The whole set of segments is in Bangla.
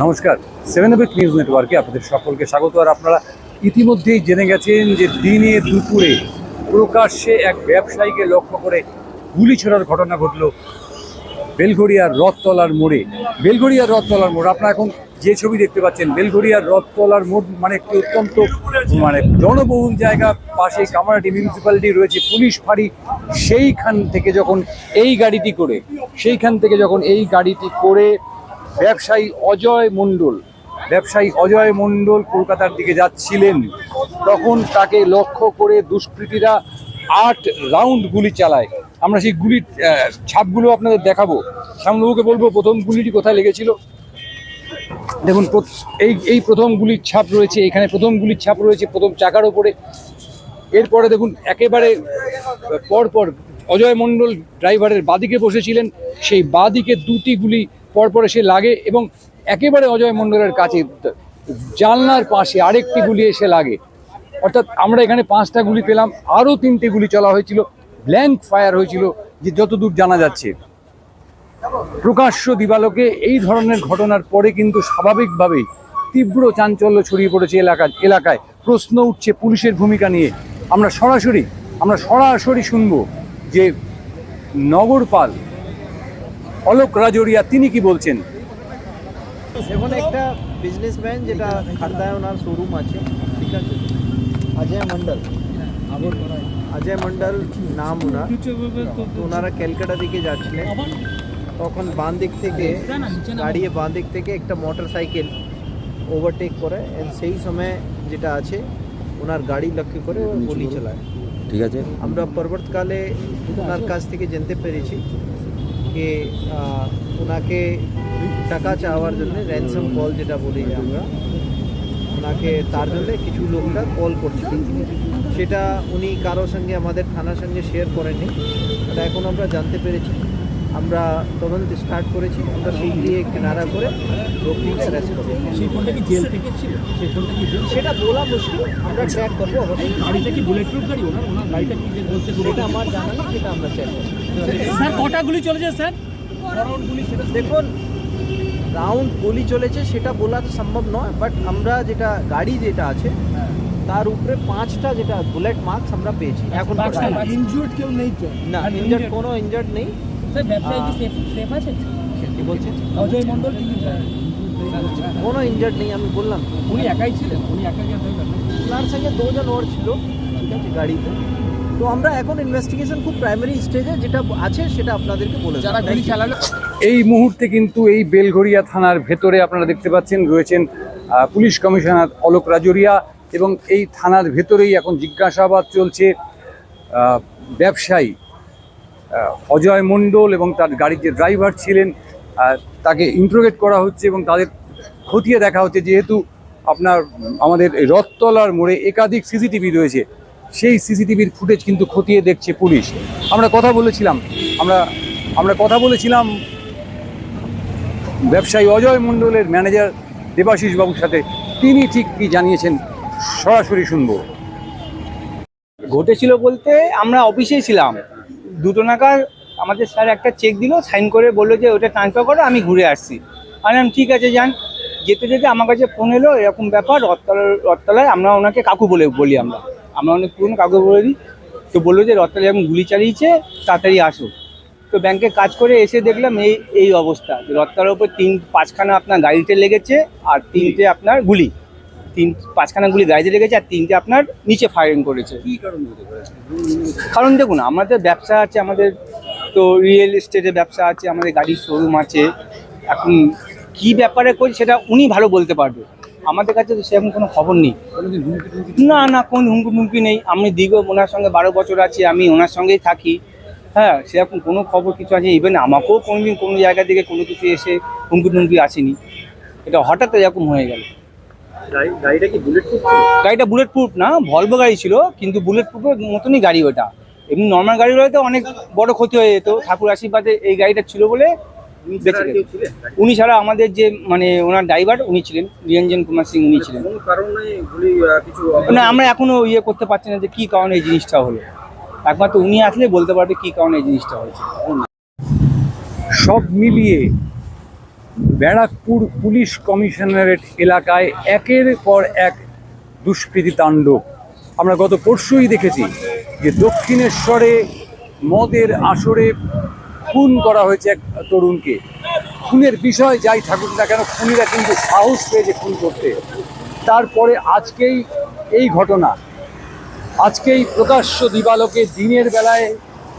নমস্কার, 7 নিউজ নেটওয়ার্কে আপনাদের সকলকে স্বাগত। আর আপনারা ইতিমধ্যেই জেনে গেছেন যে দিনে দুপুরে প্রকাশ্যে এক ব্যবসায়ীকে লক্ষ্য করে গুলি ছোড়ার ঘটনা ঘটল বেলঘড়িয়ার রথতলার মোড়ে। বেলঘড়িয়ার রথতলার মোড়, আপনারা এখন যে ছবি দেখতে পাচ্ছেন, বেলঘড়িয়ার রথতলার মোড় মানে একটি অত্যন্ত জনবহুল জায়গা। পাশে কামারহাটি মিউনিসিপ্যালিটি রয়েছে, পুলিশ ফাঁড়ি। সেইখান থেকে যখন এই গাড়িটি করে ব্যবসায়ী অজয় মণ্ডল কলকাতার দিকে যাচ্ছিলেন, তখন তাকে লক্ষ্য করে দুষ্কৃতীরা 8 রাউন্ড গুলি চালায়। আমরা সেই গুলির ছাপগুলো আপনাদের দেখাবো। শ্যামবাবুকে বলবো প্রথম গুলিটি কোথায় লেগেছিল। দেখুন, এই প্রথম গুলির ছাপ রয়েছে এখানে, প্রথম চাকার ওপরে। এরপরে দেখুন একেবারে পরপর অজয় মণ্ডল ড্রাইভারের বাদিকে বসেছিলেন, সেই বাদিকে 2টি গুলি পরপর এসে লাগে এবং একেবারে অজয় মণ্ডলের কাছে জানলার পাশে আরেকটি গুলি এসে লাগে। অর্থাৎ আমরা এখানে 5টা গুলি পেলাম, আরও 3টে গুলি চলা হয়েছিল, ব্ল্যাঙ্ক ফায়ার হয়েছিল যে যতদূর জানা যাচ্ছে। প্রকাশ্য দিবালোকে এই ধরনের ঘটনার পরে কিন্তু স্বাভাবিকভাবেই তীব্র চাঞ্চল্য ছড়িয়ে পড়েছে এলাকায়। প্রশ্ন উঠছে পুলিশের ভূমিকা নিয়ে। আমরা সরাসরি শুনবো যে নগরপাল অলোক রাজোরিয়া তিনি কি বলছেন। এখন একটা বিজনেসম্যান যেটা খারদায় ওনার শোরুম আছে, ঠিক আছে, অজয় মণ্ডল নাম ওনার। তো ওনারা ক্যালকাটা দিকে যাচ্ছিলেন, তখন বাঁ দিক থেকে একটা মোটর সাইকেল ওভারটেক করে, সেই সময় যেটা আছে ওনার গাড়ি লক্ষ্য করে গুলি চালায়। ঠিক আছে, আমরা পরবর্তীকালে ওনার কাছ থেকে জানতে পেরেছি যে ওনাকে টাকা চাওয়ার জন্য র্যানসাম কল যেটা বলি আমরা, ওনাকে তার জন্য কিছু লোকটা কল করছে। সেটা উনি কারোর সঙ্গে আমাদের থানার সঙ্গে শেয়ার করেননি। এটা এখন আমরা জানতে পেরেছি, আমরা তদন্ত স্টার্ট করেছি। আমরা সেইগুলিয়ে কিনারা করে লোকটিকে অ্যারেস্ট করবো। সেই ফোনটা কি জেল থেকে ছিল? সেই ফোনটা কি সেটা বলা মুশকিল, আমরা ট্র্যাক করবো। অবশ্যই গাড়িটা কি বুলেট প্রুফ গাড়ি? ওনার গাড়িটা কি যে বলছে সেটা আমার জানা নেই, সেটা আমরা চেক করবো। স্যার কটা গুলি চলেছে স্যার? দেখুন, রাউন্ড গুলি চলেছে সেটা বলা তো সম্ভব নয়, বাট আমরা যেটা গাড়ি যেটা আছে তার উপরে 5টা যেটা বুলেট মার্কস আমরা পেয়েছি। এখন ইনজুর্ড কেউ নেই তো? না, ইনজার্ড কোনো ইনজার্ড নেই। স্যার ব্যবসায়ী কি সেফ আছে? কি বলছেন? অজয় মণ্ডল কোনো ইনজার্ড নেই, আমি বললাম। উনি একাই ছিলেন? ওনার সঙ্গে 2 জন ওর ছিল, ঠিক আছে, গাড়িতে। তো আমরা এখন ইনভেস্টিগেশন খুব প্রাইমারি স্টেজে যেটা আছে সেটা আপনাদেরকে বলে যারা গুলি চালালো। এই মুহূর্তে কিন্তু এই বেলঘড়িয়া থানার ভেতরে আপনারা দেখতে পাচ্ছেন রয়েছেন পুলিশ কমিশনার অলোক রাজোরিয়া, এবং এই থানার ভেতরেই এখন জিজ্ঞাসাবাদ চলছে ব্যবসায়ী অজয় মণ্ডল এবং তার গাড়ির যে ড্রাইভার ছিলেন তাকে ইন্টারোগেট করা হচ্ছে এবং তাদের খতিয়ে দেখা হচ্ছে। যেহেতু আমাদের রথতলার মোড়ে একাধিক সিসিটিভি রয়েছে, সেই সিসিটিভির ফুটেজ কিন্তু খতিয়ে দেখছে পুলিশ। আমরা কথা বলেছিলাম ব্যবসায়ী অজয় মণ্ডলের ম্যানেজার দেবাশিস বাবুর সাথে, তিনি ঠিক কি জানিয়েছেন সরাসরি শুনবো। ঘটেছিল বলতে আমরা অফিসেই ছিলাম, 2টো নাগাদ আমাদের স্যার একটা চেক দিল, সাইন করে বললো যে ওটা ট্রান্সফার করো, আমি ঘুরে আসছি। আমি ঠিক আছে যান। যেতে যেতে আমার কাছে ফোন এলো, এরকম ব্যাপার রথতলায়। আমরা ওনাকে কাকু বলি, আমরা অনেক পুরনো কাকু বলে দিই। তো বললো যে রথতলায় এখন গুলি চালিয়েছে, তাড়াতাড়ি আসো। তো ব্যাংকে কাজ করে এসে দেখলাম এই অবস্থা, রথতলার উপর 5খানা আপনার গাড়িতে লেগেছে, আর 3টে আপনার গুলি, 5খানা গুলি গাড়িতে লেগেছে, আর 3টে আপনার নিচে ফায়ারিং করেছে। কি কারণ? কারণ দেখুন, আমাদের ব্যবসা আছে, আমাদের তো রিয়েল এস্টেটের ব্যবসা আছে, আমাদের গাড়ির শোরুম আছে। এখন কি ব্যাপারে করি সেটা উনি ভালো বলতে পারবে, আমাদের কাছে তো সেরকম কোনো খবর নেই। না, কোনো হুমকি নেই। আমি ওনার সঙ্গে 12 বছর আছি, আমি ওনার সঙ্গেই থাকি। হ্যাঁ, সেরকম কোনো খবর কিছু আছে। ইভেন আমাকেও কোনোদিন কোনো জায়গা থেকে কোনো কিছু এসে হুমকি আসেনি। এটা হঠাৎ এরকম হয়ে গেল। গাড়িটা কি বুলেট প্রুফ? গাড়িটা বুলেট প্রুফ না, ভলভো গাড়ি ছিল, কিন্তু বুলেট প্রুফের মতনই গাড়ি ওটা। এমনি নর্মাল গাড়ি হলে তো অনেক বড় ক্ষতি হয়ে যেত। ঠাকুর আশীর্বাদে এই গাড়িটা ছিল বলে উনি ছাড়া আমাদের যে ওনার ড্রাইভার উনি ছিলেন, নিরঞ্জন কুমার সিং, উনি ছিলেন। না, আমরা এখনো করতে পারছি না যে কি কারণে এই জিনিসটা হলো। একমাত্র উনি আসলে বলতে পারবে কি কারণে এই জিনিসটা হয়েছে। সব মিলিয়ে ব্যারাকপুর পুলিশ কমিশনারেট এলাকায় একের পর এক দুষ্কৃতী তাণ্ডব। আমরা গত পরশুই দেখেছি যে দক্ষিণেশ্বরে মদের আসরে খুন করা হয়েছে এক তরুণকে। খুনের বিষয় যাই থাকুক না কেন, খুনিরা কিন্তু সাহস পেয়েছে খুন করতে। তারপরে আজকেই এই ঘটনা, আজকেই প্রকাশ্য দিবালোকে দিনের বেলায়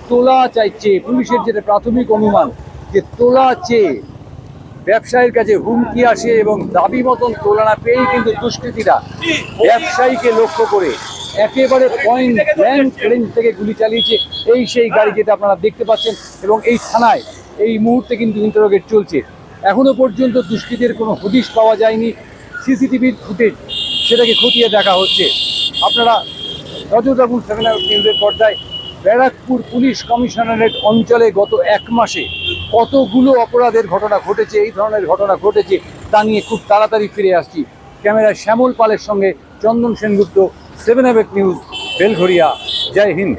তোলা চাইছে পুলিশের যেটা প্রাথমিক অনুমান যে তোলা চেয়ে ব্যবসায়ীর কাছে হুমকি আসে এবং দাবি মতন তোলা না পেয়েই কিন্তু দুষ্কৃতীরা ব্যবসায়ীকে লক্ষ্য করে একেবারে পয়েন্ট ব্ল্যাঙ্ক রেঞ্জ থেকে গুলি চালিয়েছে। এই সেই গাড়ি যেটা আপনারা দেখতে পাচ্ছেন এবং এই থানায় এই মুহূর্তে কিন্তু ইন্টারোগেট চলছে। এখনো পর্যন্ত দুষ্কৃতীর কোনো হদিশ পাওয়া যায়নি। সিসিটিভির ফুটেজ সেটাকে খতিয়ে দেখা হচ্ছে। আপনারা নজর রাখুন 7 নিউজের পর্দায়। ব্যারাকপুর পুলিশ কমিশনারেট অঞ্চলে গত এক মাসে কতগুলো অপরাধের ঘটনা ঘটেছে, এই ধরনের ঘটনা ঘটেছে তা নিয়ে খুব তাড়াতাড়ি ফিরে আসছি। ক্যামেরায় শ্যামল পালের সঙ্গে চন্দন সেনগুপ্ত, 7 নিউজ, বেলঘরিয়া। জয় হিন্দ।